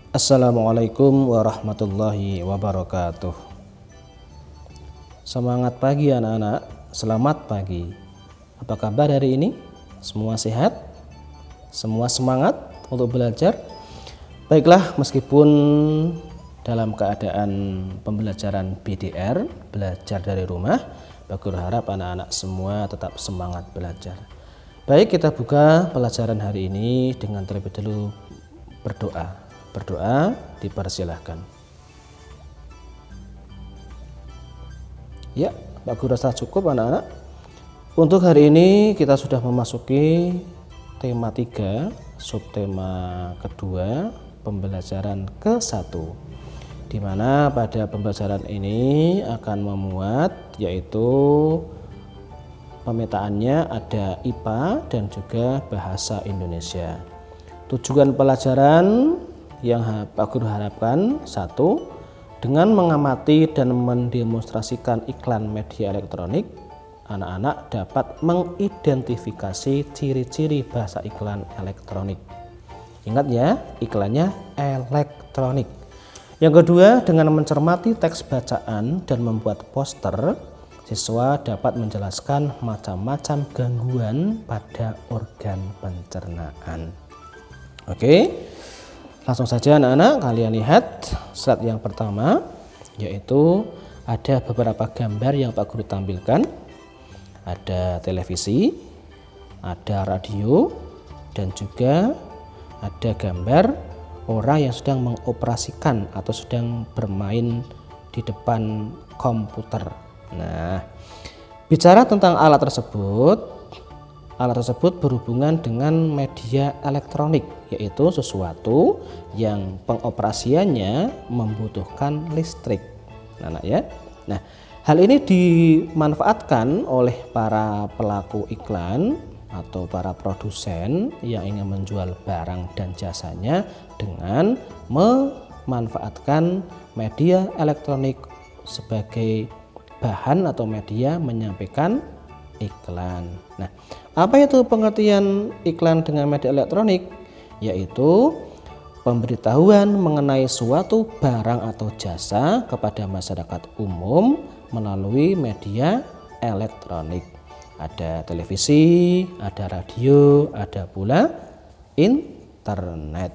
Assalamualaikum warahmatullahi wabarakatuh. Semangat pagi anak-anak, selamat pagi. Apa kabar hari ini? Semua sehat? Semua semangat untuk belajar? Baiklah, meskipun dalam keadaan pembelajaran BDR, belajar dari rumah, Pak Guru harap anak-anak semua tetap semangat belajar. Baik, kita buka pelajaran hari ini dengan terlebih dahulu berdoa. Berdoa dipersilahkan. Ya, Pak Guru rasa cukup anak-anak. Untuk hari ini kita sudah memasuki tema 3, subtema kedua, pembelajaran ke-1. Di mana pada pembelajaran ini akan memuat yaitu pemetaannya ada IPA dan juga bahasa Indonesia. Tujuan pelajaran yang Pak Guru harapkan, 1, dengan mengamati dan mendemonstrasikan iklan media elektronik, anak-anak dapat mengidentifikasi ciri-ciri bahasa iklan elektronik. Ingat ya, iklannya elektronik. Yang kedua, dengan mencermati teks bacaan dan membuat poster, siswa dapat menjelaskan macam-macam gangguan pada organ pencernaan. Oke. Langsung saja anak-anak, kalian lihat slide yang pertama, yaitu ada beberapa gambar yang Pak Guru tampilkan. Ada televisi, ada radio, dan juga ada gambar orang yang sedang mengoperasikan atau sedang bermain di depan komputer. Nah, bicara tentang alat tersebut berhubungan dengan media elektronik, yaitu sesuatu yang pengoperasiannya membutuhkan listrik. Nah, ya. Nah, hal ini dimanfaatkan oleh para pelaku iklan atau para produsen yang ingin menjual barang dan jasanya dengan memanfaatkan media elektronik sebagai bahan atau media menyampaikan iklan. Nah, apa itu pengertian iklan dengan media elektronik? Yaitu pemberitahuan mengenai suatu barang atau jasa kepada masyarakat umum melalui media elektronik. Ada televisi, ada radio, ada pula internet.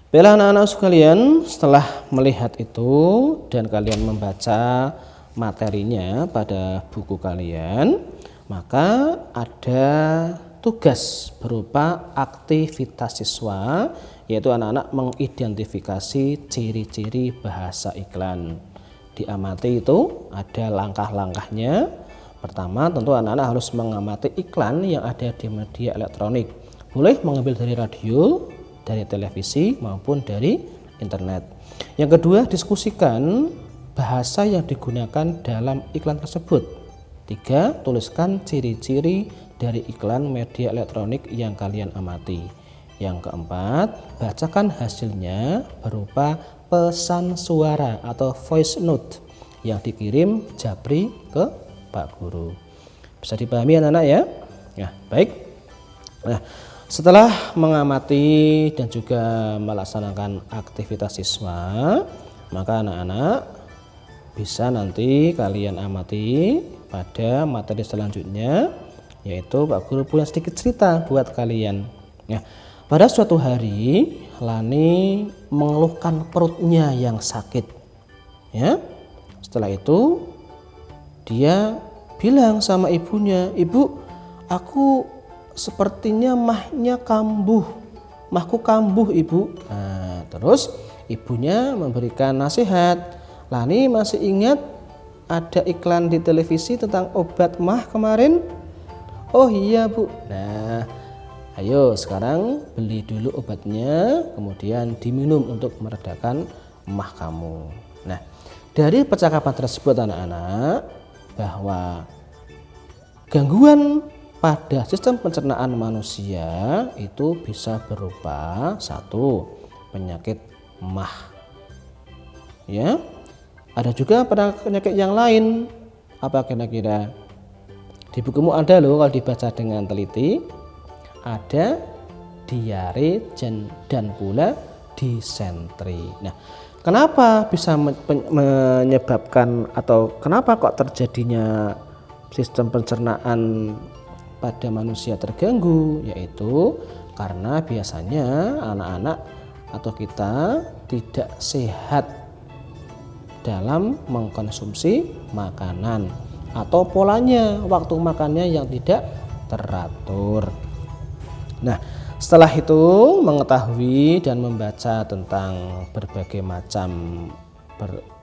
Baiklah anak-anak sekalian, setelah melihat itu dan kalian membaca materinya pada buku kalian, maka ada tugas berupa aktivitas siswa, yaitu anak-anak mengidentifikasi ciri-ciri bahasa iklan. Diamati itu ada langkah-langkahnya. Pertama, tentu anak-anak harus mengamati iklan yang ada di media elektronik. Boleh mengambil dari radio, dari televisi maupun dari internet. Yang kedua, diskusikan bahasa yang digunakan dalam iklan tersebut. 3, tuliskan ciri-ciri dari iklan media elektronik yang kalian amati. Yang keempat, bacakan hasilnya berupa pesan suara atau voice note yang dikirim japri ke Pak Guru. Bisa dipahami anak-anak ya? Ya, baik. Nah, setelah mengamati dan juga melaksanakan aktivitas siswa, maka anak-anak bisa nanti kalian amati pada materi selanjutnya, yaitu Pak Guru punya sedikit cerita buat kalian. Ya, pada suatu hari Lani mengeluhkan perutnya yang sakit. Ya, setelah itu dia bilang sama ibunya, "Ibu, aku sepertinya mahku kambuh ibu." Nah, terus ibunya memberikan nasihat. Lani masih ingat ada iklan di televisi tentang obat mah kemarin? Oh iya bu. Nah, ayo sekarang beli dulu obatnya, kemudian diminum untuk meredakan mah kamu. Nah, dari percakapan tersebut anak-anak, bahwa gangguan pada sistem pencernaan manusia itu bisa berupa 1, penyakit mah. Ya, ada juga pada penyakit yang lain. Apa kira-kira? Di bukumu ada loh, kalau dibaca dengan teliti, ada diare dan pula disentri. Nah, kenapa bisa menyebabkan atau kenapa kok terjadinya sistem pencernaan pada manusia terganggu? Yaitu karena biasanya anak-anak atau kita tidak sehat dalam mengkonsumsi makanan atau polanya waktu makannya yang tidak teratur. Nah, setelah itu mengetahui dan membaca tentang berbagai macam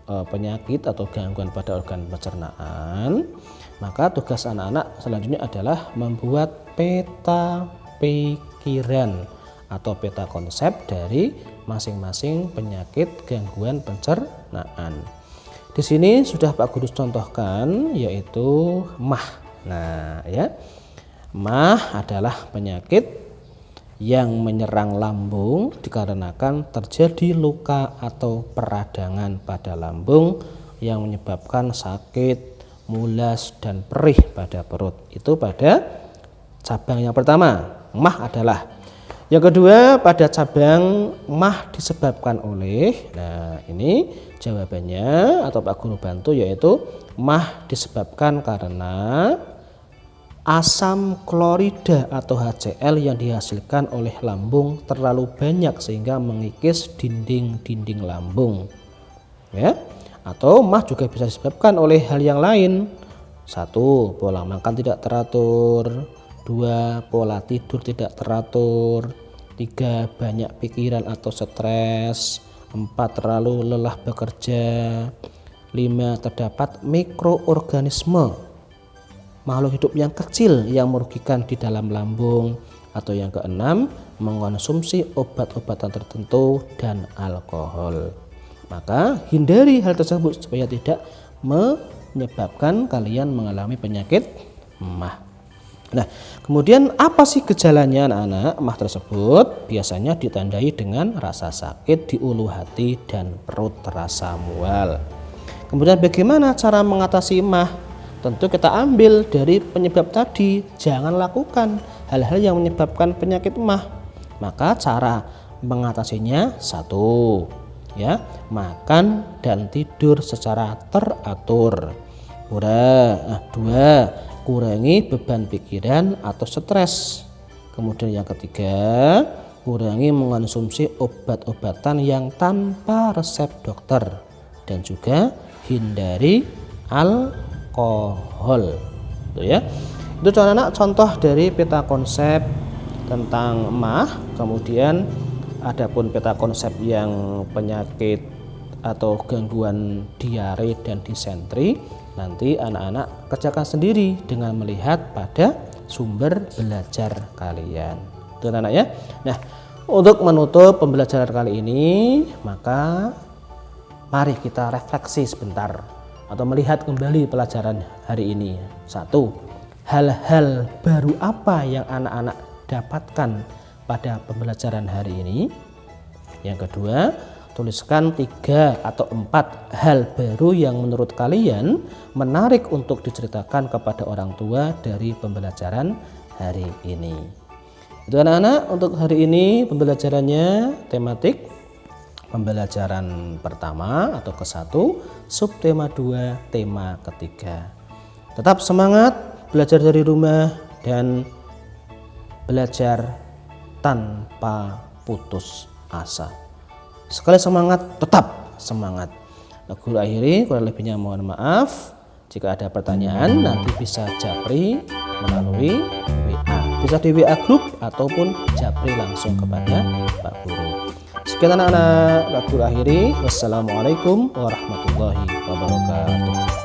penyakit atau gangguan pada organ pencernaan, maka tugas anak-anak selanjutnya adalah membuat peta pikiran atau peta konsep dari masing-masing penyakit gangguan pencernaan. Di sini sudah Pak Guru contohkan, yaitu MAH. Nah, ya, MAH adalah penyakit yang menyerang lambung dikarenakan terjadi luka atau peradangan pada lambung yang menyebabkan sakit, mulas, dan perih pada perut. Itu pada cabang yang pertama, MAH adalah. Yang kedua, pada cabang MAH disebabkan oleh, nah ini jawabannya atau Pak Guru bantu, yaitu MAH disebabkan karena asam klorida atau HCl yang dihasilkan oleh lambung terlalu banyak sehingga mengikis dinding-dinding lambung. Ya. Atau MAH juga bisa disebabkan oleh hal yang lain. 1. Pola makan tidak teratur. 2. Pola tidur tidak teratur. 3. Banyak pikiran atau stres. 4. Terlalu lelah bekerja. 5. Terdapat mikroorganisme makhluk hidup yang kecil yang merugikan di dalam lambung. Atau yang keenam, mengkonsumsi obat-obatan tertentu dan alkohol. Maka hindari hal tersebut supaya tidak menyebabkan kalian mengalami penyakit MAH. Nah, kemudian apa sih gejalanya anak-anak? MAH tersebut biasanya ditandai dengan rasa sakit di ulu hati dan perut terasa mual. Kemudian bagaimana cara mengatasi MAH? Tentu kita ambil dari penyebab tadi, jangan lakukan hal-hal yang menyebabkan penyakit MAH. Maka cara mengatasinya 1, ya, makan dan tidur secara teratur. 2, kurangi beban pikiran atau stres. Kemudian yang ketiga, kurangi mengonsumsi obat-obatan yang tanpa resep dokter dan juga hindari alkohol, ya. Itu anak-anak contoh dari peta konsep tentang MAH. Kemudian adapun peta konsep yang penyakit atau gangguan diare dan disentri, nanti anak-anak kerjakan sendiri dengan melihat pada sumber belajar kalian. Itu anak-anak ya. Nah, untuk menutup pembelajaran kali ini, maka mari kita refleksi sebentar atau melihat kembali pelajaran hari ini. 1. Hal-hal baru apa yang anak-anak dapatkan pada pembelajaran hari ini? Yang kedua, tuliskan 3 atau 4 hal baru yang menurut kalian menarik untuk diceritakan kepada orang tua dari pembelajaran hari ini. Itu anak-anak, untuk hari ini pembelajarannya tematik pembelajaran pertama atau ke-1, subtema 2, tema ketiga. Tetap semangat belajar dari rumah dan belajar tanpa putus asa. Sekali semangat, tetap semangat. Guru akhiri, kurang lebihnya mohon maaf. Jika ada pertanyaan nanti bisa japri melalui WA. Bisa di WA grup ataupun japri langsung kepada Pak Guru. Sekian anak-anak, Pak Guru akhiri. Wassalamualaikum warahmatullahi wabarakatuh.